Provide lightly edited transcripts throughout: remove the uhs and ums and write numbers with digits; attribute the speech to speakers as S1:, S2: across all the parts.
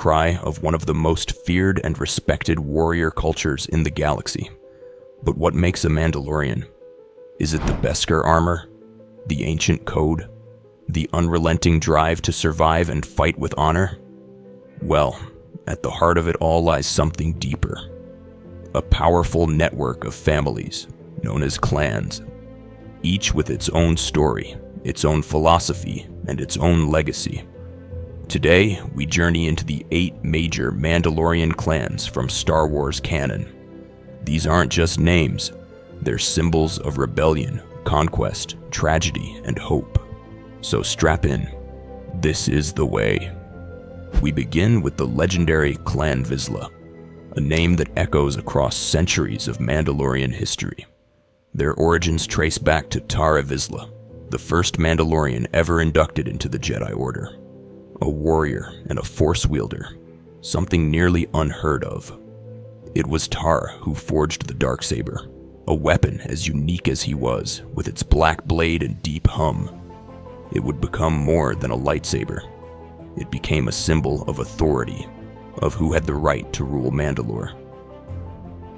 S1: cry of one of the most feared and respected warrior cultures in the galaxy. But what makes a Mandalorian? Is it the Beskar armor? The ancient code? The unrelenting drive to survive and fight with honor? Well, at the heart of it all lies something deeper. A powerful network of families, known as clans, each with its own story, its own philosophy, and its own legacy. Today, we journey into the 8 major Mandalorian clans from Star Wars canon. These aren't just names, they're symbols of rebellion, conquest, tragedy, and hope. So strap in. This is the way. We begin with the legendary Clan Vizsla, a name that echoes across centuries of Mandalorian history. Their origins trace back to Tara Vizsla, the first Mandalorian ever inducted into the Jedi Order. A warrior and a Force wielder, something nearly unheard of. It was Tara who forged the Darksaber, a weapon as unique as he was, with its black blade and deep hum. It would become more than a lightsaber. It became a symbol of authority, of who had the right to rule Mandalore.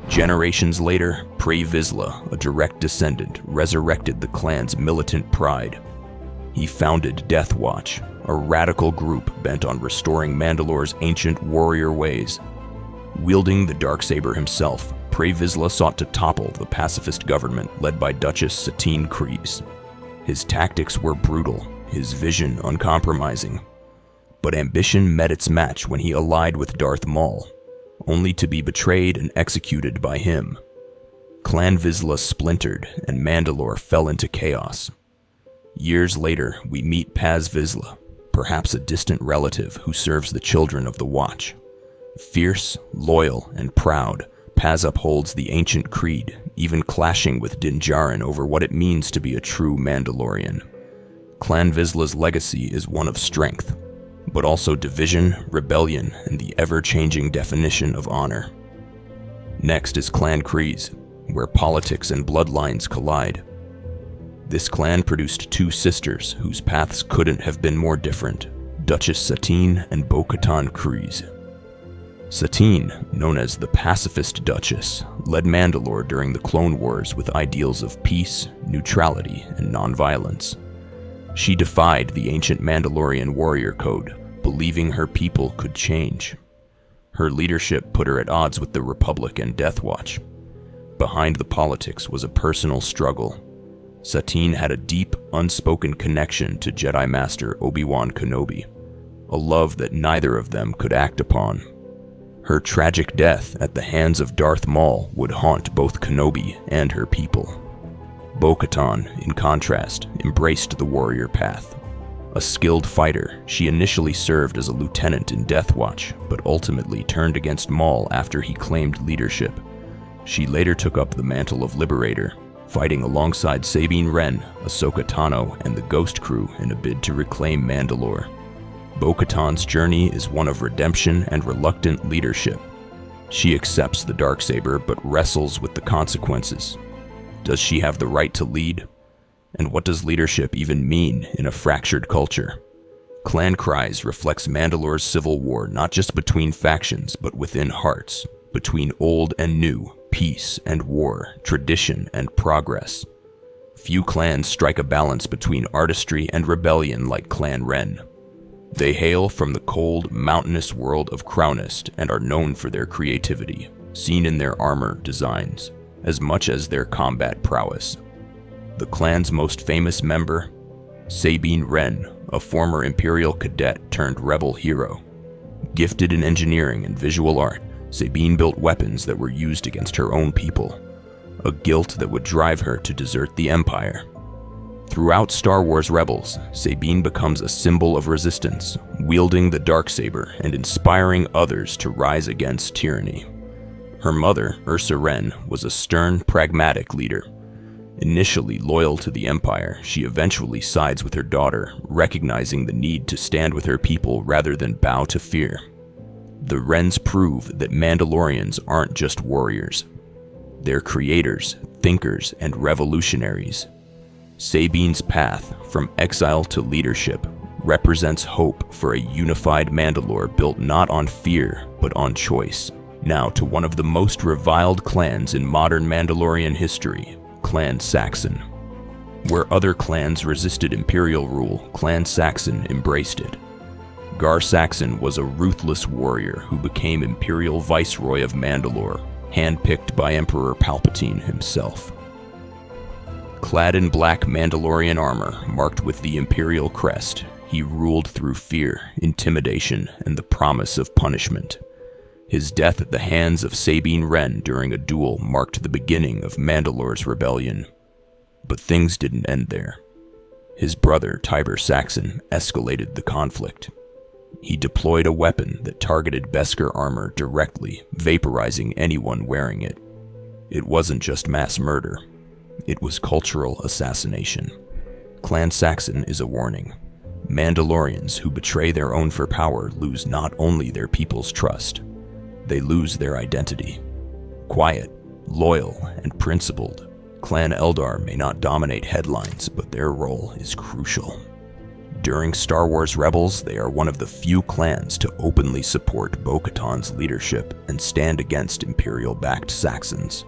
S1: Generations later, Pre Vizsla, a direct descendant, resurrected the clan's militant pride. He founded Death Watch, a radical group bent on restoring Mandalore's ancient warrior ways. Wielding the Darksaber himself, Pre Vizsla sought to topple the pacifist government led by Duchess Satine Kryze. His tactics were brutal, his vision uncompromising. But ambition met its match when he allied with Darth Maul, only to be betrayed and executed by him. Clan Vizsla splintered, and Mandalore fell into chaos. Years later, we meet Paz Vizsla, perhaps a distant relative who serves the children of the Watch. Fierce, loyal, and proud, Paz upholds the ancient creed, even clashing with Djarin over what it means to be a true Mandalorian. Clan Vizsla's legacy is one of strength, but also division, rebellion, and the ever-changing definition of honor. Next is Clan Kryze, where politics and bloodlines collide. This clan produced 2 sisters whose paths couldn't have been more different, Duchess Satine and Bokatan Kryze. Satine, known as the Pacifist Duchess, led Mandalore during the Clone Wars with ideals of peace, neutrality, and nonviolence. She defied the ancient Mandalorian warrior code, believing her people could change. Her leadership put her at odds with the Republic and Death Watch. Behind the politics was a personal struggle. Satine had a deep, unspoken connection to Jedi Master Obi-Wan Kenobi, a love that neither of them could act upon. Her tragic death at the hands of Darth Maul would haunt both Kenobi and her people. Bo-Katan, in contrast, embraced the warrior path. A skilled fighter, she initially served as a lieutenant in Death Watch, but ultimately turned against Maul after he claimed leadership. She later took up the mantle of Liberator, fighting alongside Sabine Wren, Ahsoka Tano, and the Ghost Crew in a bid to reclaim Mandalore. Bo-Katan's journey is one of redemption and reluctant leadership. She accepts the Darksaber but wrestles with the consequences. Does she have the right to lead? And what does leadership even mean in a fractured culture? Clan Kryze reflects Mandalore's civil war not just between factions but within hearts, between old and new, peace and war, tradition and progress. Few clans strike a balance between artistry and rebellion like Clan Wren. They hail from the cold, mountainous world of Crownest and are known for their creativity, seen in their armor designs, as much as their combat prowess. The clan's most famous member, Sabine Wren, a former Imperial cadet turned rebel hero. Gifted in engineering and visual art, Sabine built weapons that were used against her own people, a guilt that would drive her to desert the Empire. Throughout Star Wars Rebels, Sabine becomes a symbol of resistance, wielding the Darksaber and inspiring others to rise against tyranny. Her mother, Ursa Wren, was a stern, pragmatic leader. Initially loyal to the Empire, she eventually sides with her daughter, recognizing the need to stand with her people rather than bow to fear. The Wrens prove that Mandalorians aren't just warriors. They're creators, thinkers, and revolutionaries. Sabine's path, from exile to leadership, represents hope for a unified Mandalore built not on fear, but on choice. Now to one of the most reviled clans in modern Mandalorian history, Clan Saxon. Where other clans resisted Imperial rule, Clan Saxon embraced it. Gar Saxon was a ruthless warrior who became Imperial Viceroy of Mandalore, handpicked by Emperor Palpatine himself. Clad in black Mandalorian armor marked with the Imperial crest, he ruled through fear, intimidation, and the promise of punishment. His death at the hands of Sabine Wren during a duel marked the beginning of Mandalore's rebellion. But things didn't end there. His brother, Tiber Saxon, escalated the conflict. He deployed a weapon that targeted Beskar armor directly, vaporizing anyone wearing it. It wasn't just mass murder. It was cultural assassination. Clan Saxon is a warning. Mandalorians who betray their own for power lose not only their people's trust, they lose their identity. Quiet, loyal, and principled, Clan Eldar may not dominate headlines, but their role is crucial. During Star Wars Rebels, they are one of the few clans to openly support Bo-Katan's leadership and stand against Imperial-backed Saxons.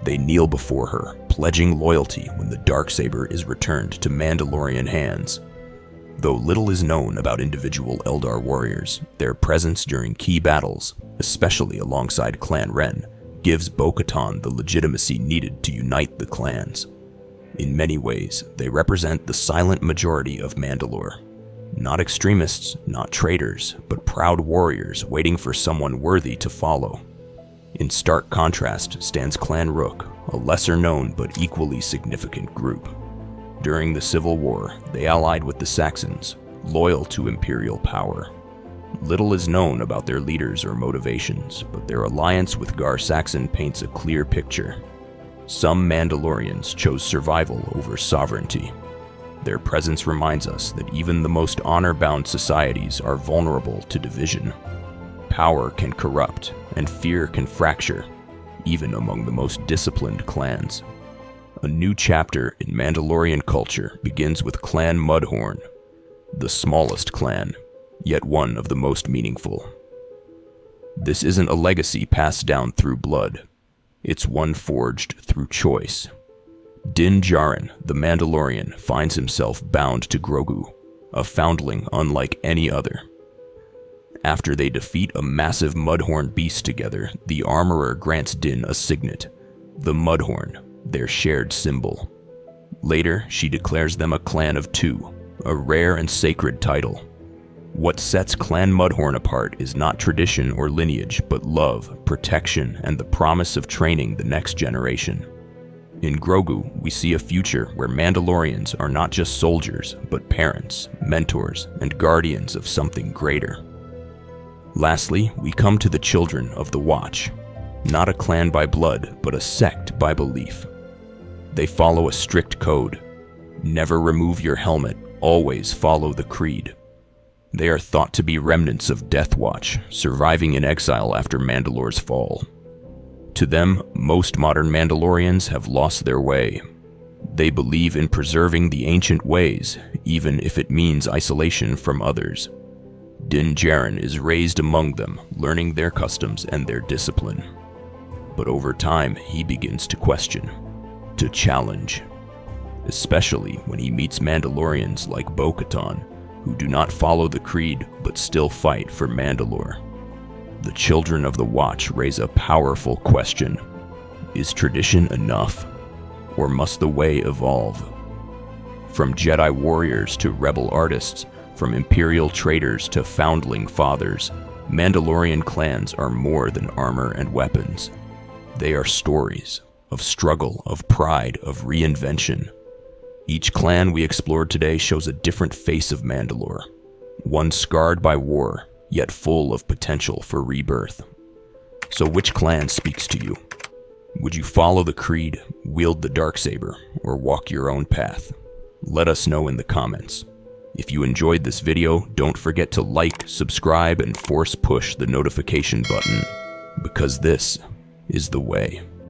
S1: They kneel before her, pledging loyalty when the Darksaber is returned to Mandalorian hands. Though little is known about individual Eldar warriors, their presence during key battles, especially alongside Clan Wren, gives Bo-Katan the legitimacy needed to unite the clans. In many ways, they represent the silent majority of Mandalore. Not extremists, not traitors, but proud warriors waiting for someone worthy to follow. In stark contrast stands Clan Rook, a lesser-known but equally significant group. During the Civil War, they allied with the Saxons, loyal to Imperial power. Little is known about their leaders or motivations, but their alliance with Gar Saxon paints a clear picture. Some Mandalorians chose survival over sovereignty. Their presence reminds us that even the most honor-bound societies are vulnerable to division. Power can corrupt, and fear can fracture, even among the most disciplined clans. A new chapter in Mandalorian culture begins with Clan Mudhorn, the smallest clan, yet one of the most meaningful. This isn't a legacy passed down through blood. It's one forged through choice. Djarin, the Mandalorian, finds himself bound to Grogu, a foundling unlike any other. After they defeat a massive Mudhorn beast together, the armorer grants Din a signet, the Mudhorn, their shared symbol. Later, she declares them a clan of two, a rare and sacred title. What sets Clan Mudhorn apart is not tradition or lineage, but love, protection, and the promise of training the next generation. In Grogu, we see a future where Mandalorians are not just soldiers, but parents, mentors, and guardians of something greater. Lastly, we come to the Children of the Watch. Not a clan by blood, but a sect by belief. They follow a strict code. Never remove your helmet, always follow the creed. They are thought to be remnants of Death Watch, surviving in exile after Mandalore's fall. To them, most modern Mandalorians have lost their way. They believe in preserving the ancient ways, even if it means isolation from others. Djarin is raised among them, learning their customs and their discipline. But over time, he begins to question, to challenge. Especially when he meets Mandalorians like Bo-Katan, who do not follow the creed but still fight for Mandalore. The Children of the Watch raise a powerful question. Is tradition enough? Or must the way evolve? From Jedi warriors to rebel artists, from Imperial traders to foundling fathers, Mandalorian clans are more than armor and weapons. They are stories of struggle, of pride, of reinvention. Each clan we explored today shows a different face of Mandalore, one scarred by war, yet full of potential for rebirth. So which clan speaks to you? Would you follow the creed, wield the Darksaber, or walk your own path? Let us know in the comments. If you enjoyed this video, don't forget to like, subscribe, and force push the notification button, because this is the way.